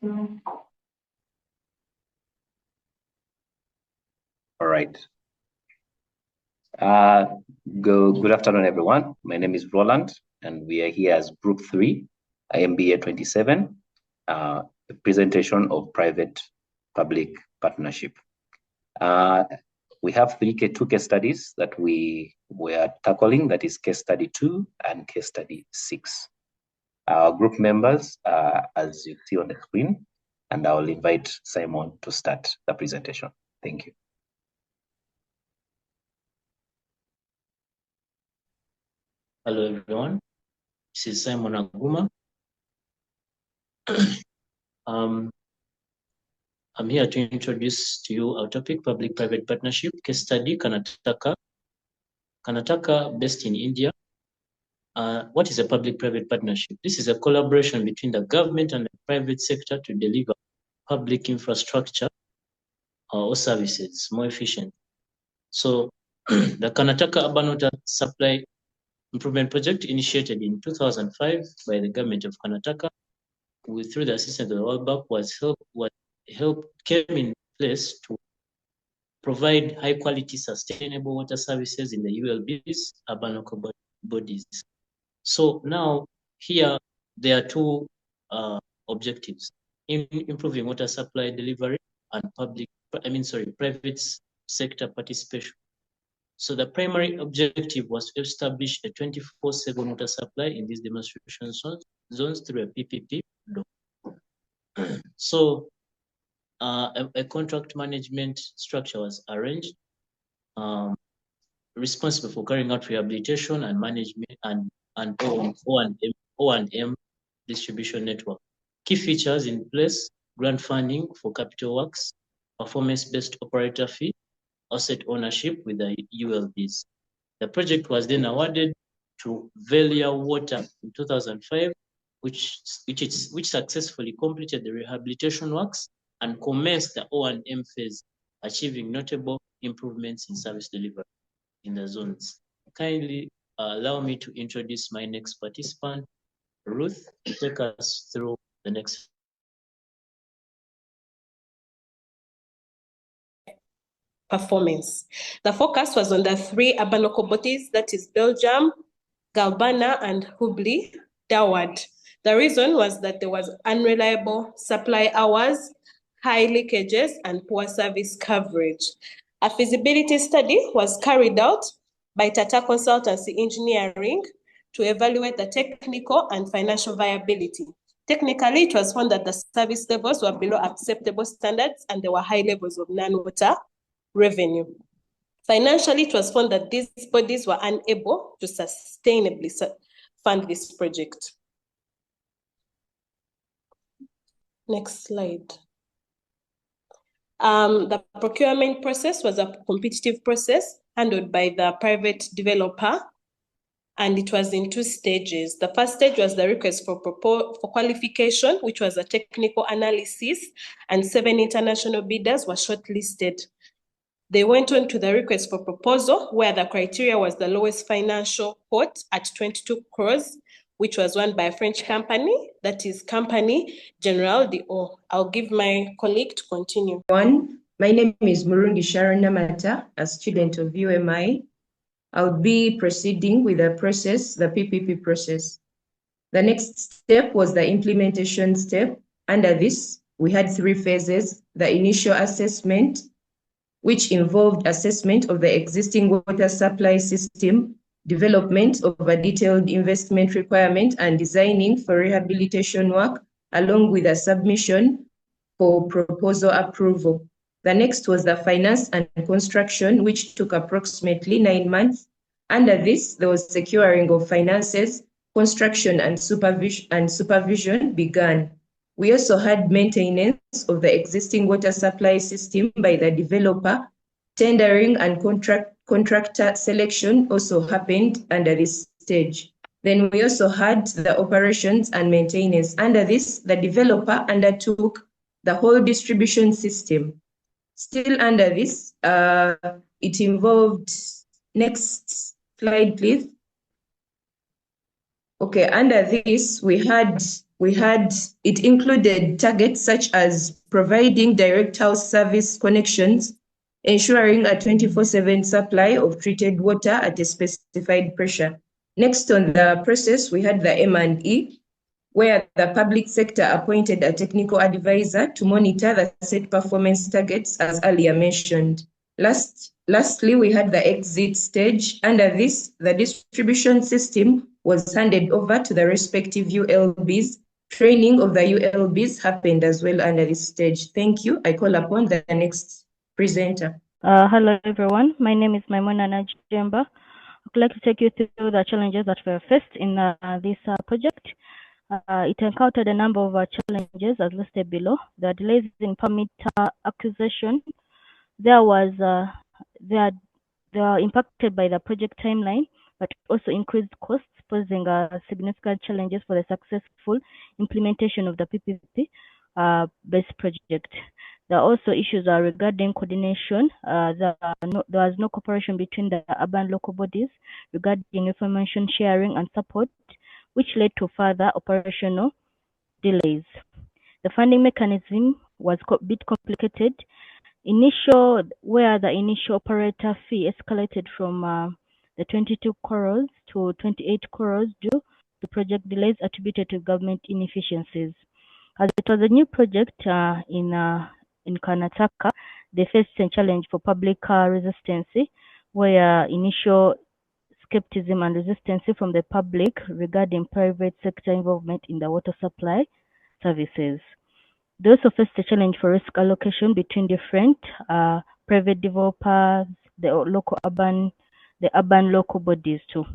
All right. Good afternoon, everyone. My name is Roland, and we are here as Group 3, MBA 27, a presentation of private-public partnership. We have two case studies that we were tackling, that is case study 2 and case study 6. Our group members, as you see on the screen, and I will invite Simon to start the presentation. Thank you. Hello, everyone. This is Simon Aguma. I'm here to introduce to you our topic, public-private partnership, case study, Karnataka. Karnataka, based in India. What is a public-private partnership? This is a collaboration between the government and the private sector to deliver public infrastructure or services more efficient. So the Karnataka Urban Water Supply Improvement Project, initiated in 2005 by the government of Karnataka, through the assistance of the World Bank, came in place to provide high quality, sustainable water services in the ULBs, urban local bodies. So now here there are two objectives: in improving water supply delivery and private sector participation. So the primary objective was to establish a 24/7 water supply in these demonstration zones through a PPP. So a contract management structure was arranged, responsible for carrying out rehabilitation and management and O&M distribution network. Key features in place: grant funding for capital works, performance-based operator fee, asset ownership with the ULBs. The project was then awarded to Velia Water in 2005, which successfully completed the rehabilitation works and commenced the O&M phase, achieving notable improvements in service delivery in the zones. Kindly allow me to introduce my next participant, Ruth, to take us through the next. Performance. The focus was on the 3 urban local bodies, that is Belgium, Galbana, and Hubli, Dawad. The reason was that there was unreliable supply hours, high leakages, and poor service coverage. A feasibility study was carried out by Tata Consultancy Engineering to evaluate the technical and financial viability. Technically, it was found that the service levels were below acceptable standards and there were high levels of non-water revenue. Financially, it was found that these bodies were unable to sustainably fund this project. Next slide. The procurement process was a competitive process handled by the private developer, and it was in 2 stages. The first stage was the request for qualification, which was a technical analysis, and 7 international bidders were shortlisted. They went on to the request for proposal, where the criteria was the lowest financial quote at 22 crores, which was won by a French company, that is Compagnie Generale d'Eau. I'll give my colleague to continue. My name is Murungi Sharon Namata, a student of UMI. I'll be proceeding with the process, the PPP process. The next step was the implementation step. Under this, we had 3 phases: the initial assessment, which involved assessment of the existing water supply system, development of a detailed investment requirement, and designing for rehabilitation work, along with a submission for proposal approval. The next was the finance and construction, which took approximately 9 months. Under this, there was securing of finances, construction and supervision began. We also had maintenance of the existing water supply system by the developer. Tendering and contractor selection also happened under this stage. Then we also had the operations and maintenance. Under this, the developer undertook the whole distribution system. Still under this, it involved, next slide, please. Okay, under this, we had it included targets such as providing direct house service connections, ensuring a 24/7 supply of treated water at a specified pressure. Next on the process, we had the M&E, where the public sector appointed a technical advisor to monitor the set performance targets, as earlier mentioned. Lastly, we had the exit stage. Under this, the distribution system was handed over to the respective ULBs. Training of the ULBs happened as well under this stage. Thank you. I call upon the next presenter. Hello, everyone. My name is Maimuna Najemba. I'd like to take you through the challenges that were faced in this project. It encountered a number of challenges as listed below. The delays in permit acquisition. They were impacted by the project timeline, but also increased costs, posing significant challenges for the successful implementation of the PPP-based project. There are also issues regarding coordination. There was no cooperation between the urban local bodies regarding information sharing and support, which led to further operational delays. The funding mechanism was a bit complicated. Where the initial operator fee escalated from the 22 crores to 28 crores due to project delays attributed to government inefficiencies. As it was a new project in Karnataka, they faced a challenge for public resistance, where initial skepticism and resistance from the public regarding private sector involvement in the water supply services. They also faced a challenge for risk allocation between different private developers, the urban local bodies too.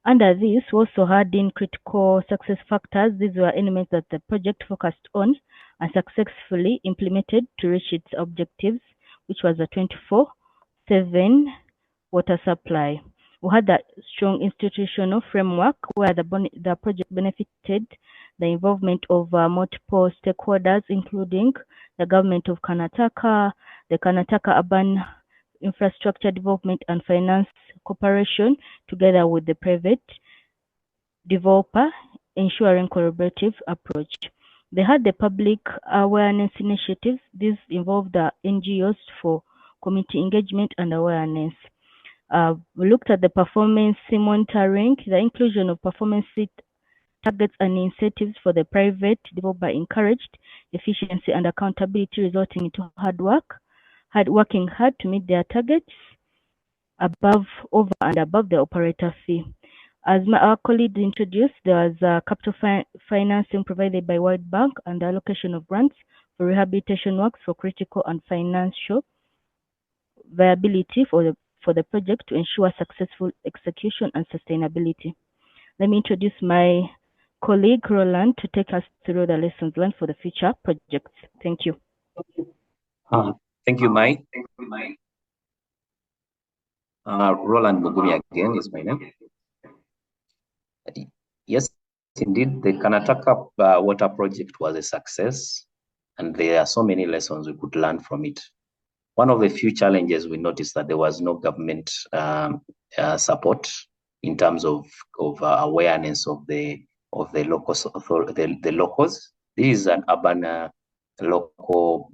Under this, we also had in critical success factors. These were elements that the project focused on and successfully implemented to reach its objectives, which was a 24/7 water supply. We had a strong institutional framework where the project benefited the involvement of multiple stakeholders, including the government of Karnataka, the Karnataka Urban Infrastructure Development and Finance Corporation, together with the private developer, ensuring collaborative approach. They had the public awareness initiatives. These involved the NGOs for community engagement and awareness. We looked at the performance monitoring. The inclusion of performance targets and incentives for the private developer encouraged efficiency and accountability, resulting into working hard to meet their targets over and above the operator fee. As our colleague introduced, there was capital financing provided by World Bank and the allocation of grants for rehabilitation works for critical and financial viability for the project to ensure successful execution and sustainability. Let me introduce my colleague Roland to take us through the lessons learned for the future projects. Thank you. Thank you, Mai. Roland Mugumi again is my name. Yes, indeed, the Karnataka water project was a success, and there are so many lessons we could learn from it. One of the few challenges we noticed that there was no government support in terms of awareness of the locals. This is an urban local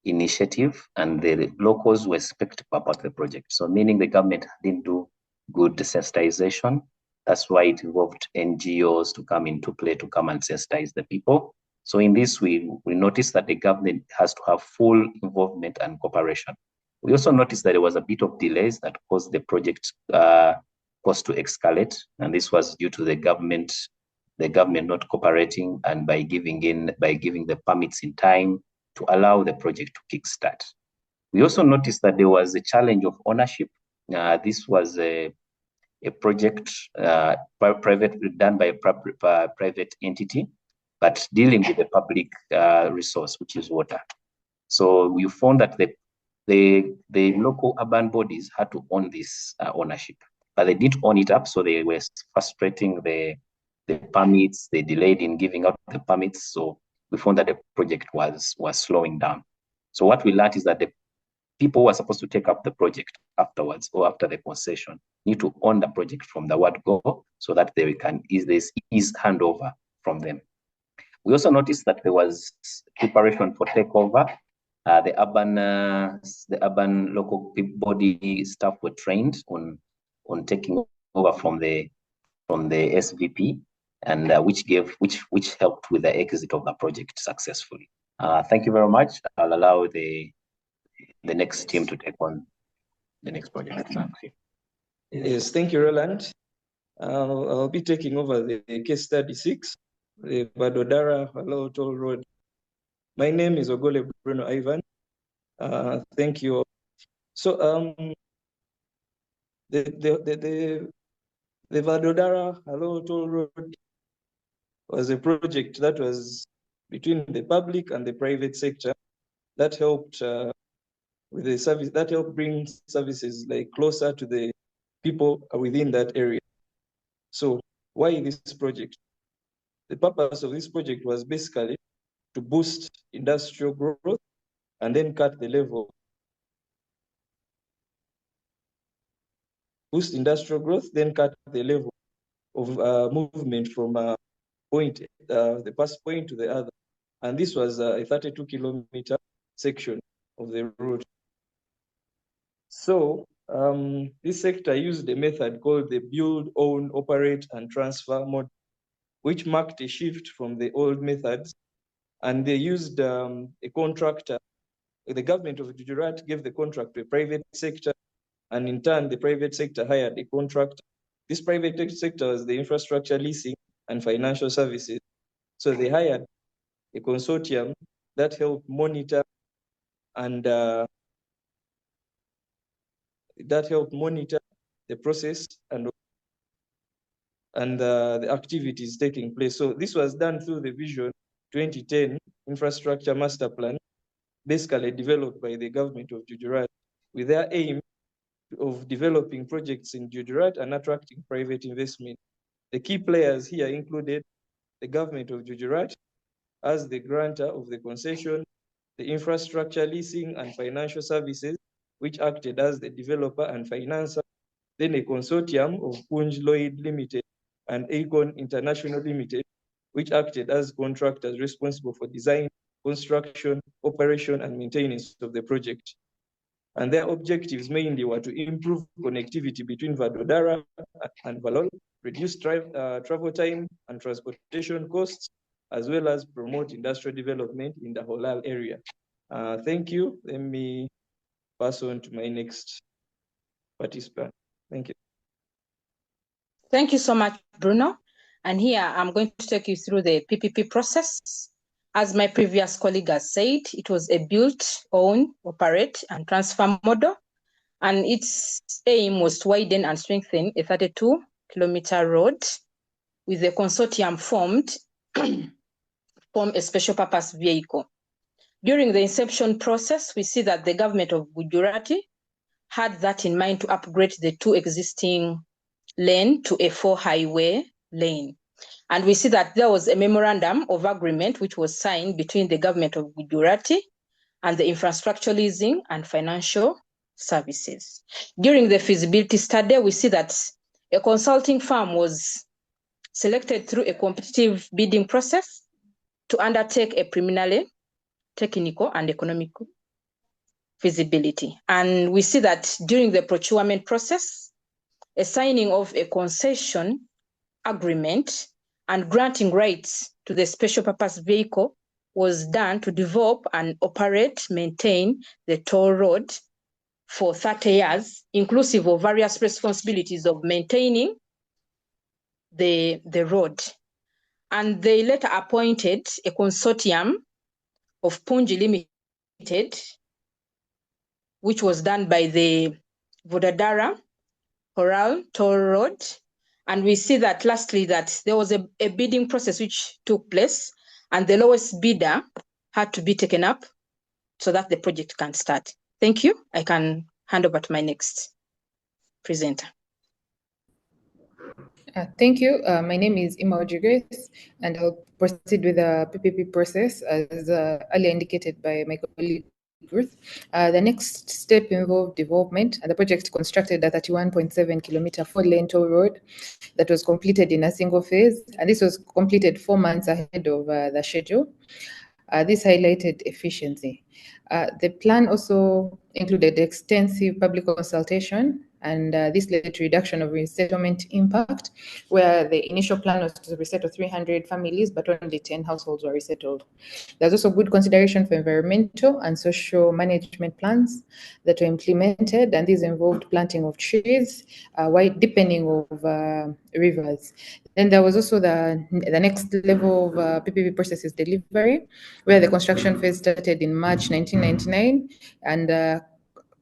initiative, and the locals were skeptical about the project. So meaning the government didn't do good sensitization. That's why it involved NGOs to come into play to come and sensitize the people. So in this, we noticed that the government has to have full involvement and cooperation. We also noticed that there was a bit of delays that caused the project cost to escalate, and this was due to the government not cooperating and by giving the permits in time to allow the project to kickstart. We also noticed that there was a challenge of ownership. This was a project done by a private entity, but dealing with the public resource, which is water. So we found that the local urban bodies had to own this ownership, but they didn't own it up, so they were frustrating the permits. They delayed in giving out the permits, so we found that the project was slowing down. So what we learned is that the people who are supposed to take up the project afterwards or after the concession need to own the project from the word go, so that they can ease handover from them. We also noticed that there was preparation for takeover. The urban local body staff were trained on taking over from the SVP, and which helped with the exit of the project successfully. Thank you very much. I'll allow the next team to take on the next project. Yes, thank you, Roland. I'll be taking over the case study 6, the Vadodara Hello Toll Road. My name is Ogole Bruno Ivan. Thank you. So the Vadodara Hello Toll Road was a project that was between the public and the private sector that helped with the service, that helped bring services like closer to the people within that area. So why this project? The purpose of this project was basically to boost industrial growth and then cut the level. Boost industrial growth, then cut the level of movement from the first point to the other. And this was a 32-kilometer section of the road. So this sector used a method called the build, own, operate, and transfer model, which marked a shift from the old methods. And they used a contractor. The government of Gujarat gave the contract to a private sector, and in turn, the private sector hired a contractor. This private sector was the infrastructure leasing and financial services. So they hired a consortium that helped monitor and the process and the activities taking place. So this was done through the Vision 2010 Infrastructure Master Plan, basically developed by the government of Gujarat, with their aim of developing projects in Gujarat and attracting private investment. The key players here included the government of Gujarat as the grantor of the concession, the infrastructure leasing and financial services, which acted as the developer and financer, then a consortium of Punj Lloyd Limited and Aegon International Limited, which acted as contractors responsible for design, construction, operation, and maintenance of the project. And their objectives mainly were to improve connectivity between Vadodara and Valol, reduce travel time and transportation costs, as well as promote industrial development in the Holal area. Thank you. Let me pass on to my next participant. Thank you. Thank you so much, Bruno. And here I'm going to take you through the PPP process. As my previous colleague has said, it was a build, own, operate, and transfer model. And its aim was to widen and strengthen a 32-kilometer road with a consortium formed form a special purpose vehicle. During the inception process, we see that the government of Gujarati had that in mind to upgrade the 2 existing lanes to a 4-highway lane. And we see that there was a memorandum of agreement which was signed between the government of Gujarati and the infrastructure leasing and financial services. During the feasibility study, we see that a consulting firm was selected through a competitive bidding process to undertake a preliminary technical and economical feasibility. And we see that during the procurement process, a signing of a concession agreement and granting rights to the special purpose vehicle was done to develop and operate, maintain the toll road for 30 years, inclusive of various responsibilities of maintaining the road. And they later appointed a consortium of Punj Limited, which was done by the Vadodara Horal Toll Road. And we see that lastly that there was a bidding process which took place, and the lowest bidder had to be taken up so that the project can start. Thank you. I can hand over to my next presenter. Thank you. My name is Imaoji Grace, and I'll proceed with the PPP process as earlier indicated by my colleague growth. The next step involved development, and the project constructed a 31.7-kilometer four-lane toll road that was completed in a single phase, and this was completed 4 months ahead of the schedule. This highlighted efficiency. The plan also included extensive public consultation, and this led to reduction of resettlement impact, where the initial plan was to resettle 300 families, but only 10 households were resettled. There's also good consideration for environmental and social management plans that were implemented, and these involved planting of trees, deepening of rivers. Then there was also the next level of PPP processes delivery, where the construction phase started in March 1999 and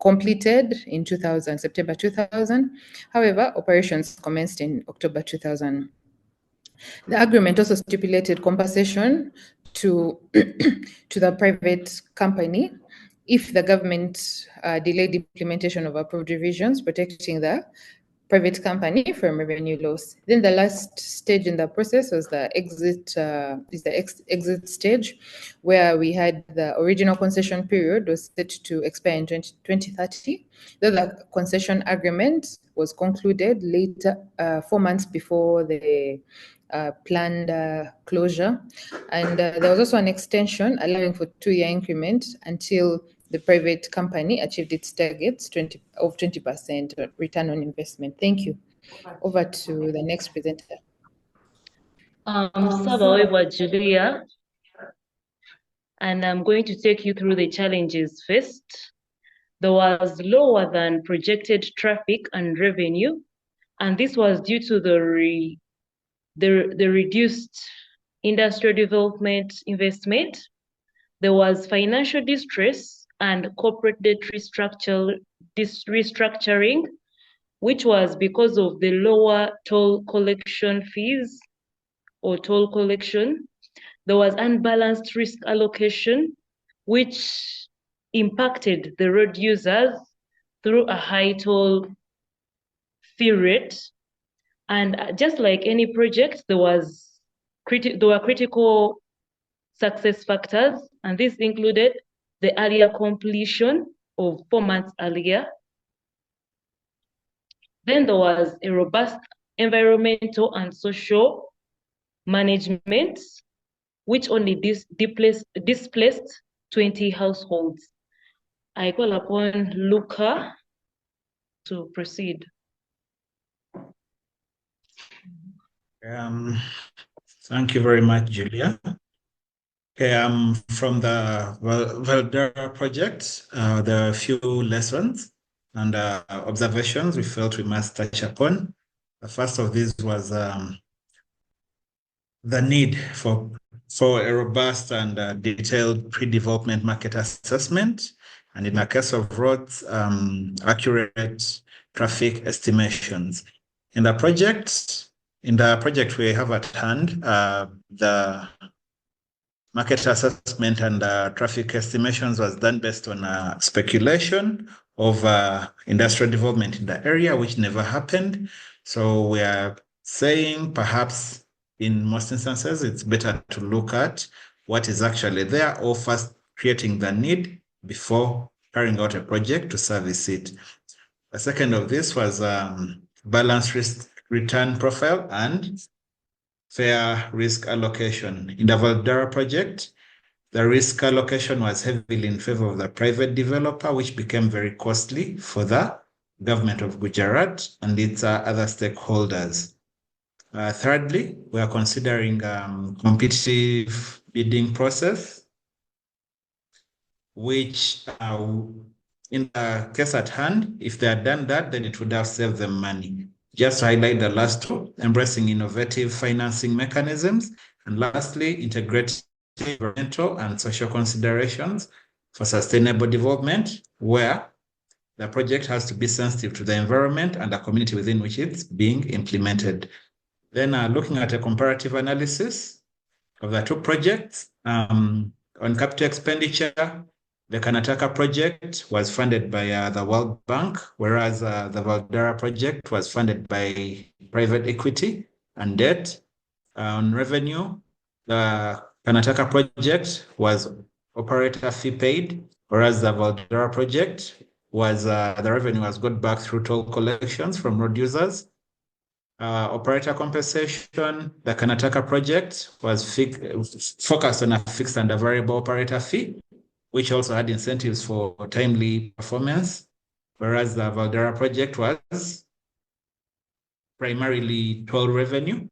completed in September 2000. However, operations commenced in October 2000. The agreement also stipulated compensation to the private company if the government delayed implementation of approved revisions, protecting the private company from revenue loss. Then the last stage in the process was the exit stage, where we had the original concession period was set to expire in 2030. Though the concession agreement was concluded later, 4 months before the planned closure. And there was also an extension allowing for 2-year increment until the private company achieved its targets 20% return on investment. Thank you. Over to the next presenter. Sabawewa Julia, and I'm going to take you through the challenges first. There was lower than projected traffic and revenue, and this was due to the reduced industrial development investment. There was financial distress and corporate debt restructuring, which was because of the lower toll collection fees or toll collection. There was unbalanced risk allocation, which impacted the road users through a high toll fee rate. And just like any project, there were critical success factors, and this included the earlier completion of 4 months earlier. Then there was a robust environmental and social management, which only displaced 20 households. I call upon Luca to proceed. Thank you very much, Julia. Okay, from the Valdera project, there are a few lessons and observations we felt we must touch upon. The first of these was the need for a robust and detailed pre-development market assessment, and in the case of roads, accurate traffic estimations. In the project we have at hand, the market assessment and traffic estimations was done based on speculation of industrial development in the area, which never happened. So we are saying perhaps in most instances, it's better to look at what is actually there, or first creating the need before carrying out a project to service it. The second of this was balanced risk return profile and fair risk allocation. In the Valdera project, the risk allocation was heavily in favor of the private developer, which became very costly for the government of Gujarat and its other stakeholders. Thirdly, we are considering competitive bidding process, which in the case at hand, if they had done that, then it would have saved them money. Just to highlight the last two, embracing innovative financing mechanisms, and lastly, integrating environmental and social considerations for sustainable development, where the project has to be sensitive to the environment and the community within which it's being implemented. Then looking at a comparative analysis of the two projects, on capital expenditure, the Karnataka project was funded by the World Bank, whereas the Valdera project was funded by private equity and debt. On revenue, the Karnataka project was operator fee paid, whereas the Valdera project was the revenue was got back through toll collections from road users. Operator compensation, the Karnataka project was focused on a fixed and a variable operator fee, which also had incentives for timely performance, whereas the Valdera project was primarily toll revenue,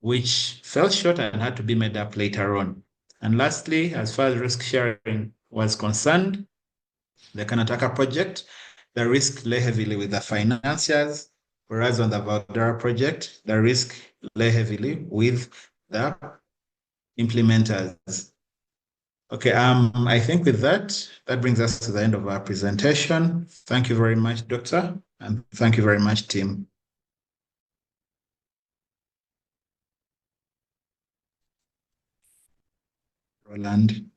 which fell short and had to be made up later on. And lastly, as far as risk sharing was concerned, the Karnataka project, the risk lay heavily with the financiers, whereas on the Valdera project, the risk lay heavily with the implementers. Okay, I think with that brings us to the end of our presentation. Thank you very much, Doctor, and thank you very much, team. Roland.